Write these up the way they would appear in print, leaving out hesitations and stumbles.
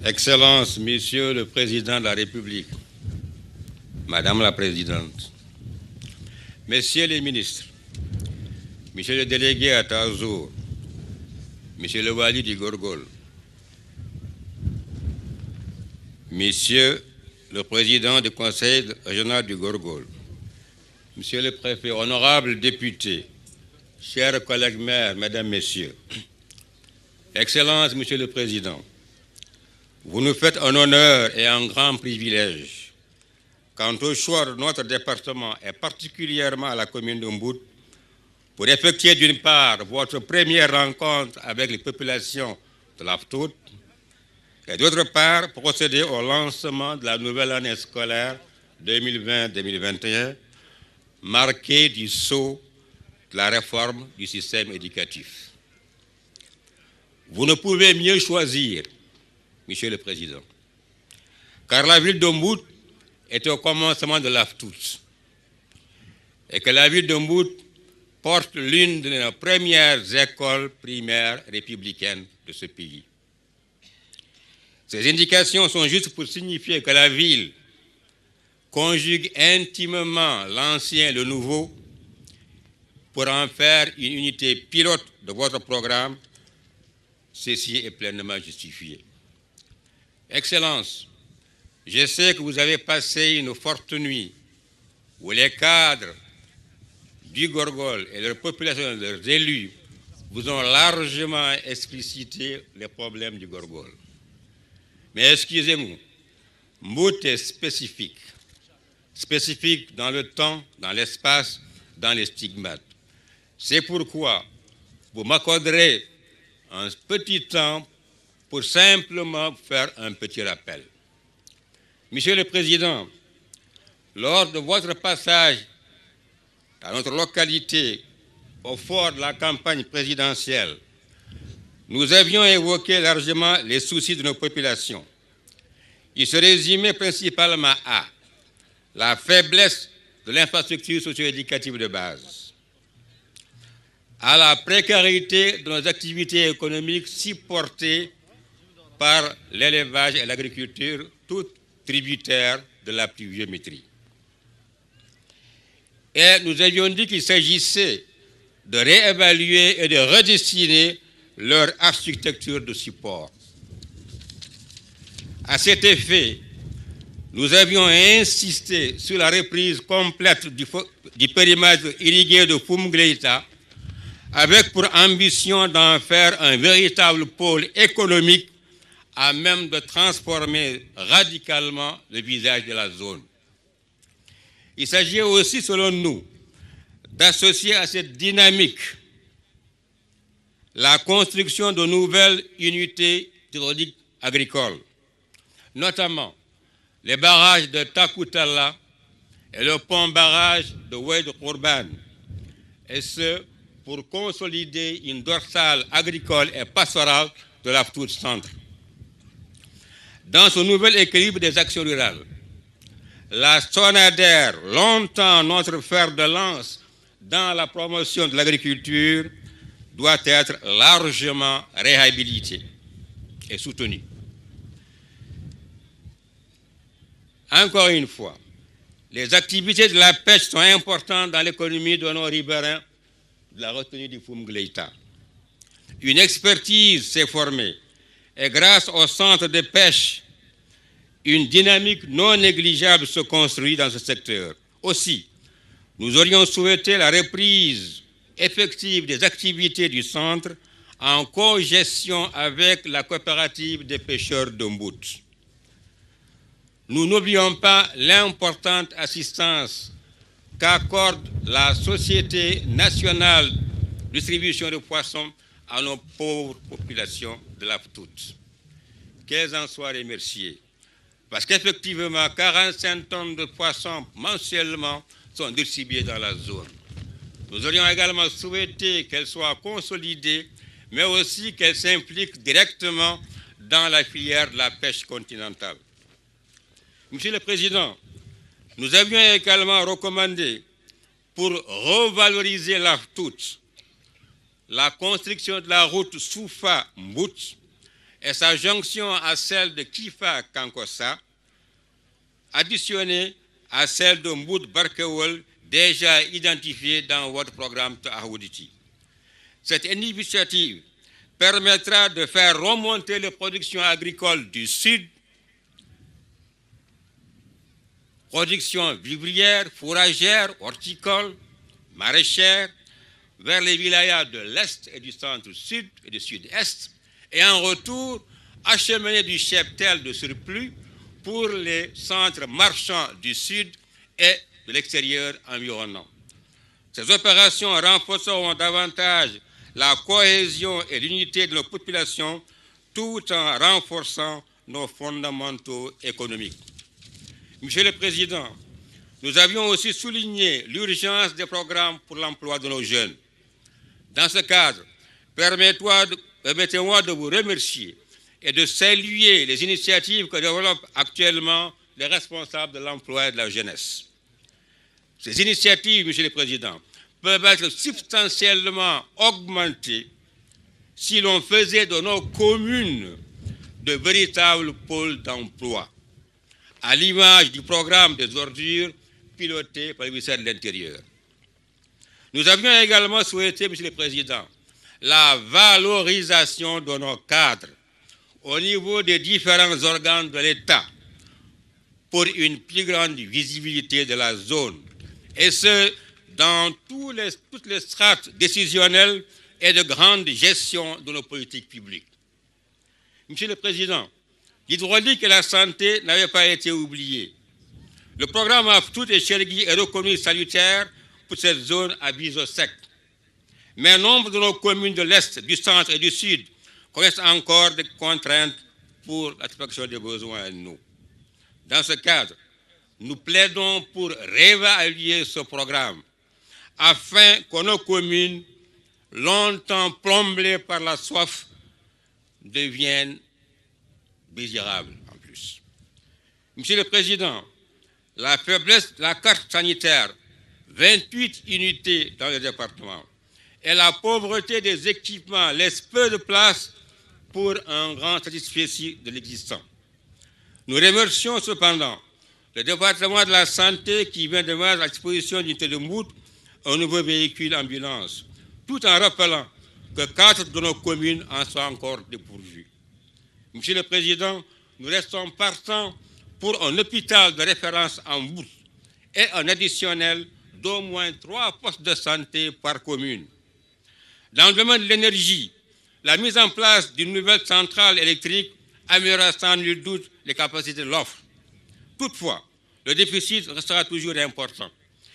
Excellences, Monsieur le Président de la République, Madame la Présidente, Messieurs les ministres, Monsieur le délégué à Tazour, Monsieur le Wali du Gorgol, Monsieur le Président du Conseil régional du Gorgol, Monsieur le Préfet, honorables députés, chers collègues maires, Mesdames, Messieurs, Excellences, Monsieur le Président, vous nous faites un honneur et un grand privilège quant au choix de notre département et particulièrement à la commune de Mbout pour effectuer d'une part votre première rencontre avec les populations de l'Aftout et d'autre part procéder au lancement de la nouvelle année scolaire 2020-2021 marquée du sceau de la réforme du système éducatif. Vous ne pouvez mieux choisir, Monsieur le Président, car la ville de Mbout est au commencement de l'Aftout et que la ville de Mbout porte l'une de nos premières écoles primaires républicaines de ce pays. Ces indications sont juste pour signifier que la ville conjugue intimement l'ancien et le nouveau pour en faire une unité pilote de votre programme. Ceci est pleinement justifié. Excellences, je sais que vous avez passé une forte nuit où les cadres du Gorgol et leur population, leurs élus, vous ont largement explicité les problèmes du Gorgol. Mais excusez-moi, Mbout est spécifique dans le temps, dans l'espace, dans les stigmates. C'est pourquoi vous m'accorderez un petit temps pour simplement faire un petit rappel. Monsieur le Président, lors de votre passage dans notre localité au fort de la campagne présidentielle, nous avions évoqué largement les soucis de nos populations. Ils se résumaient principalement à la faiblesse de l'infrastructure socio-éducative de base, à la précarité de nos activités économiques si portées par l'élevage et l'agriculture, toutes tributaires de la pluviométrie. Et nous avions dit qu'il s'agissait de réévaluer et de redessiner leur architecture de support. À cet effet, nous avions insisté sur la reprise complète du périmètre irrigué de Fumgleita, avec pour ambition d'en faire un véritable pôle économique à même de transformer radicalement le visage de la zone. Il s'agit aussi, selon nous, d'associer à cette dynamique la construction de nouvelles unités hydrauliques agricoles, notamment les barrages de Takoutala et le pont-barrage de Oued Kourban, et ce, pour consolider une dorsale agricole et pastorale de l'Aftout Centre. Dans ce nouvel équilibre des actions rurales, la SONADER, longtemps notre fer de lance dans la promotion de l'agriculture, doit être largement réhabilitée et soutenue. Encore une fois, les activités de la pêche sont importantes dans l'économie de nos riverains de la retenue du Fumgleita. Une expertise s'est formée et grâce au centre de pêche, une dynamique non négligeable se construit dans ce secteur. Aussi, nous aurions souhaité la reprise effective des activités du centre en co-gestion avec la coopérative des pêcheurs de Mbout. Nous n'oublions pas l'importante assistance qu'accorde la Société nationale de distribution de poissons à nos pauvres populations de l'Aftout. Qu'elles en soient remerciées. Parce qu'effectivement, 45 tonnes de poissons mensuellement sont distribuées dans la zone. Nous aurions également souhaité qu'elles soient consolidées, mais aussi qu'elles s'impliquent directement dans la filière de la pêche continentale. Monsieur le Président, nous avions également recommandé, pour revaloriser l'Aftout, la construction de la route Soufa-Mbout et sa jonction à celle de Kifa-Kankossa, additionnée à celle de Mbout-Barkewol, déjà identifiée dans votre programme Tahaouditi. Cette initiative permettra de faire remonter les productions agricoles du Sud, production vivrière, fourragère, horticole, maraîchère, vers les wilayas de l'Est et du centre-sud et du sud-est, et en retour, acheminer du cheptel de surplus pour les centres marchands du Sud et de l'extérieur environnant. Ces opérations renforceront davantage la cohésion et l'unité de nos populations tout en renforçant nos fondamentaux économiques. Monsieur le Président, nous avions aussi souligné l'urgence des programmes pour l'emploi de nos jeunes. Dans ce cadre, permettez-moi de vous remercier et de saluer les initiatives que développent actuellement les responsables de l'emploi et de la jeunesse. Ces initiatives, Monsieur le Président, peuvent être substantiellement augmentées si l'on faisait de nos communes de véritables pôles d'emploi, à l'image du programme des ordures piloté par le ministère de l'Intérieur. Nous avions également souhaité, Monsieur le Président, la valorisation de nos cadres au niveau des différents organes de l'État pour une plus grande visibilité de la zone, et ce, dans toutes les strates décisionnelles et de grande gestion de nos politiques publiques. Monsieur le Président, l'hydraulique et la santé n'avaient pas été oubliés. Le programme Aftout et Chergui est reconnu salutaire pour cette zone à biseau sec. Mais nombre de nos communes de l'Est, du centre et du Sud connaissent encore des contraintes pour la satisfaction des besoins en eau. Dans ce cadre, nous plaidons pour réévaluer ce programme afin que nos communes, longtemps plombées par la soif, deviennent désirables en plus. Monsieur le Président, la faiblesse de la carte sanitaire, 28 unités dans le département, et la pauvreté des équipements laissent peu de place pour un grand satisfecit de l'existant. Nous remercions cependant le département de la santé qui vient de mettre à disposition d'unité de Mout un nouveau véhicule ambulance, tout en rappelant que 4 de nos communes en sont encore dépourvues. Monsieur le Président, nous restons partants pour un hôpital de référence en bourse et un additionnel d'au moins 3 postes de santé par commune. Dans le domaine de l'énergie, la mise en place d'une nouvelle centrale électrique améliorera sans nul doute les capacités de l'offre. Toutefois, le déficit restera toujours important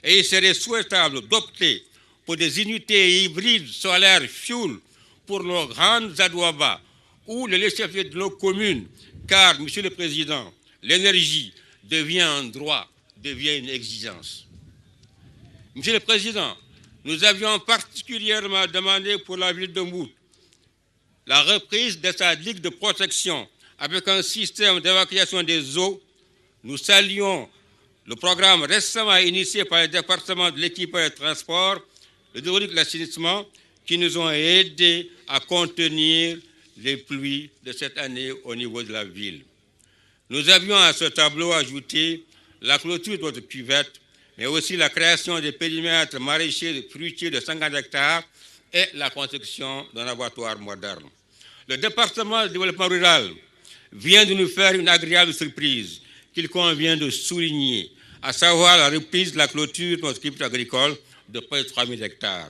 et il serait souhaitable d'opter pour des unités hybrides solaires fuel pour nos grandes adouabas ou le laisser-faire de nos communes, car, Monsieur le Président, l'énergie devient un droit, devient une exigence. Monsieur le Président, nous avions particulièrement demandé pour la ville de Mout la reprise de sa digue de protection avec un système d'évacuation des eaux. Nous saluons le programme récemment initié par le département de l'équipement et des transports, le hydraulique et l'assainissement, qui nous ont aidés à contenir les pluies de cette année au niveau de la ville. Nous avions à ce tableau ajouté la clôture de notre cuvette, mais aussi la création des périmètres maraîchers et fruitiers de 50 hectares et la construction d'un abattoir moderne. Le département du développement rural vient de nous faire une agréable surprise qu'il convient de souligner, à savoir la reprise de la clôture de notre culture agricole de près de 3000 hectares.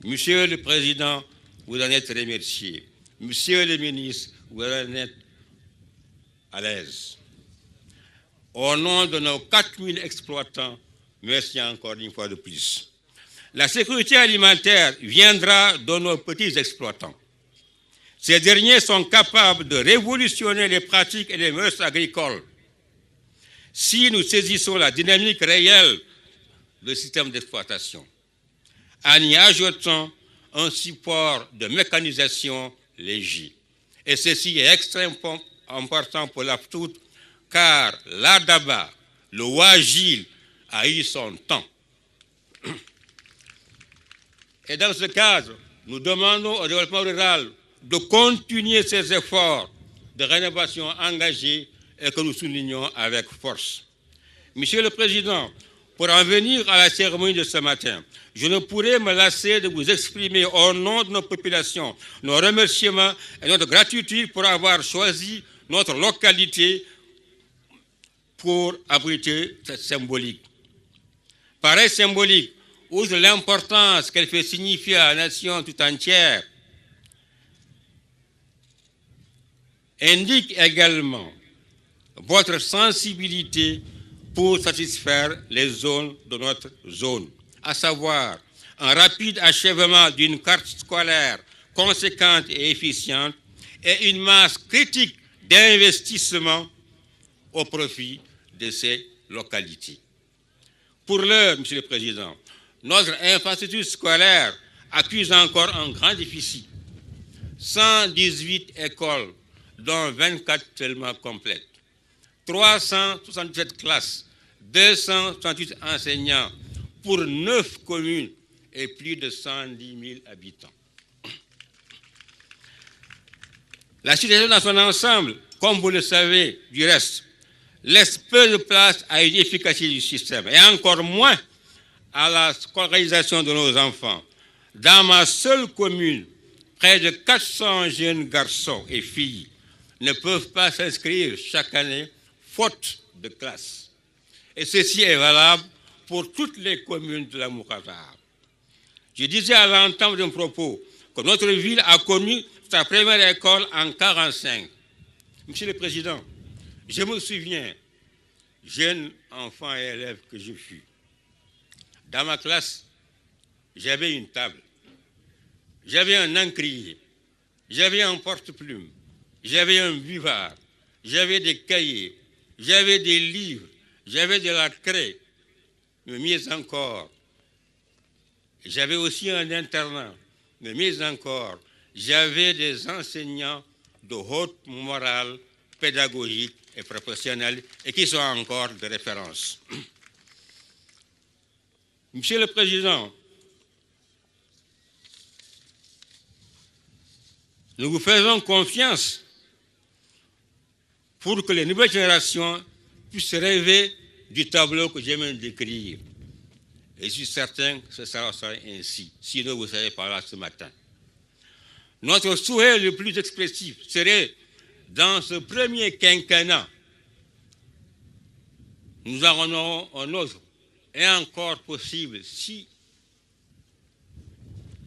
Monsieur le Président, vous en êtes remercié. Monsieur le ministre, vous en êtes à l'aise. Au nom de nos 4000 exploitants, merci encore une fois de plus. La sécurité alimentaire viendra de nos petits exploitants. Ces derniers sont capables de révolutionner les pratiques et les mœurs agricoles si nous saisissons la dynamique réelle du système d'exploitation, en y ajoutant un support de mécanisation léger. Et ceci est extrêmement important pour l'Aftout, car l'Adaba, le Wajil, a eu son temps. Et dans ce cadre, nous demandons au développement rural de continuer ces efforts de rénovation engagés et que nous soulignons avec force. Monsieur le Président, pour en venir à la cérémonie de ce matin, je ne pourrais me lasser de vous exprimer au nom de nos populations nos remerciements et notre gratitude pour avoir choisi notre localité pour abriter cette symbolique. Pareille symbolique, outre l'importance qu'elle fait signifier à la nation tout entière, indique également votre sensibilité pour satisfaire les zones de notre zone, à savoir un rapide achèvement d'une carte scolaire conséquente et efficiente et une masse critique d'investissement au profit de ces localités. Pour l'heure, Monsieur le Président, notre infrastructure scolaire accuse encore un grand déficit. 118 écoles, dont 24 seulement complètes. 367 classes, 268 enseignants pour 9 communes et plus de 110 000 habitants. La situation dans son ensemble, comme vous le savez du reste, laisse peu de place à une efficacité du système et encore moins à la scolarisation de nos enfants. Dans ma seule commune, près de 400 jeunes garçons et filles ne peuvent pas s'inscrire chaque année faute de classe. Et ceci est valable pour toutes les communes de la Moukata. Je disais à l'entame de mon propos que notre ville a connu sa première école en 1945. Monsieur le Président, je me souviens, jeune enfant et élève que je fus, dans ma classe, j'avais une table, j'avais un encrier, j'avais un porte-plume, j'avais un buvard, j'avais des cahiers, j'avais des livres, j'avais de la craie, mais mieux encore, j'avais aussi un internat, mais mieux encore, j'avais des enseignants de haute morale, pédagogique et professionnelle et qui sont encore de référence. Monsieur le Président, nous vous faisons confiance pour que les nouvelles générations puissent rêver du tableau que je viens de décrire. Et je suis certain que ce sera ainsi, sinon vous savez par là ce matin. Notre souhait le plus expressif serait, dans ce premier quinquennat, nous en aurons un autre, et encore possible, si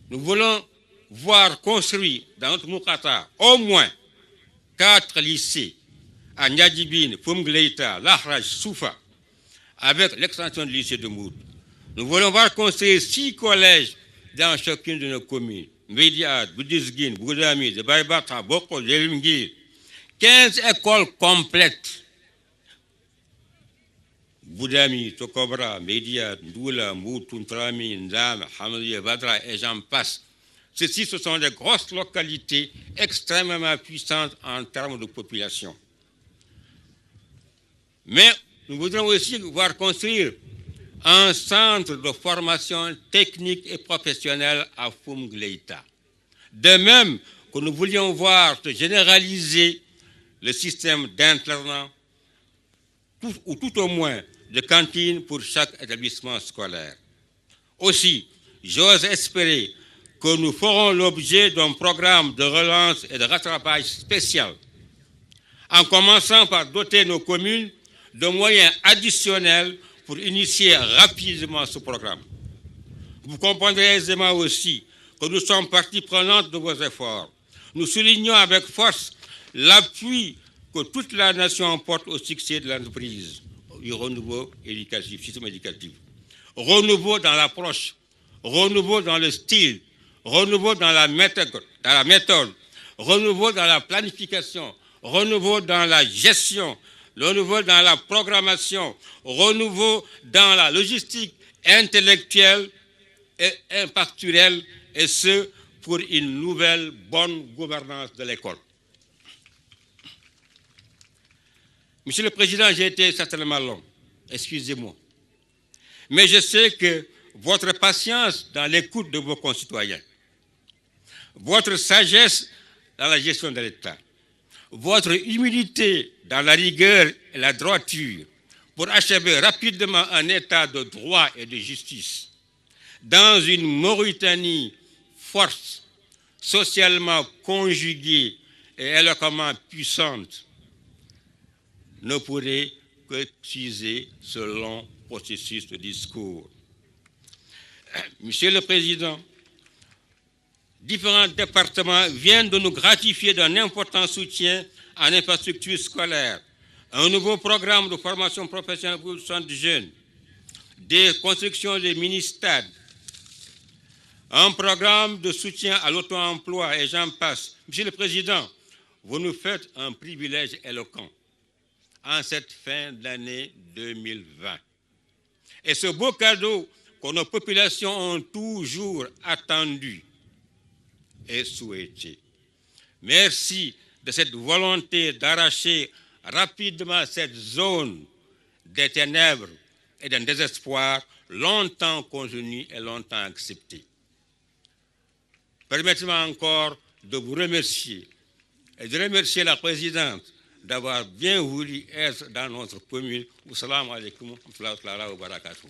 nous voulons voir construit dans notre Moukata au moins 4 lycées à Nyadibine, Fumgleita, Lahraj, Soufa, avec l'extension du lycée de Moud. Nous voulons voir construire 6 collèges dans chacune de nos communes. Médiat, Boudisguine, Boudami, de Baïbata, Boko, Jelimgir. 15 écoles complètes. Boudami, Tokobra, Médiat, Ndoula, Moud, Tuntrami, Ndam, Hamadiya, Vadra, et j'en passe. Ceci, ce sont des grosses localités extrêmement puissantes en termes de population. Mais nous voudrions aussi voir construire un centre de formation technique et professionnelle à Fumgleita. De même que nous voulions voir se généraliser le système d'internat, ou tout au moins de cantines pour chaque établissement scolaire. Aussi, j'ose espérer que nous ferons l'objet d'un programme de relance et de rattrapage spécial, en commençant par doter nos communes de moyens additionnels pour initier rapidement ce programme. Vous comprendrez aisément aussi que nous sommes partie prenante de vos efforts. Nous soulignons avec force l'appui que toute la nation porte au succès de l'entreprise, du renouveau éducatif, système éducatif. Renouveau dans l'approche, renouveau dans le style, renouveau dans la méthode, renouveau dans la planification, renouveau dans la gestion, renouveau dans la programmation, renouveau dans la logistique intellectuelle et impactuelle, et ce, pour une nouvelle bonne gouvernance de l'école. Monsieur le Président, j'ai été certainement long, excusez-moi. Mais je sais que votre patience dans l'écoute de vos concitoyens, votre sagesse dans la gestion de l'État, votre humilité dans la rigueur et la droiture pour achever rapidement un État de droit et de justice dans une Mauritanie forte, socialement conjuguée et éloquemment puissante, ne pourrait qu'excuser ce long processus de discours. Monsieur le Président, différents départements viennent de nous gratifier d'un important soutien en infrastructure scolaire, un nouveau programme de formation professionnelle pour les jeunes, des constructions de mini-stades, un programme de soutien à l'auto-emploi et j'en passe. Monsieur le Président, vous nous faites un privilège éloquent en cette fin d'année 2020. Et ce beau cadeau que nos populations ont toujours attendu et souhaité. Merci de cette volonté d'arracher rapidement cette zone des ténèbres et d'un désespoir longtemps convenu et longtemps accepté. Permettez-moi encore de vous remercier et de remercier la présidente d'avoir bien voulu être dans notre commune. Assalamu alaikum wa rahmatullahi wa barakatuh.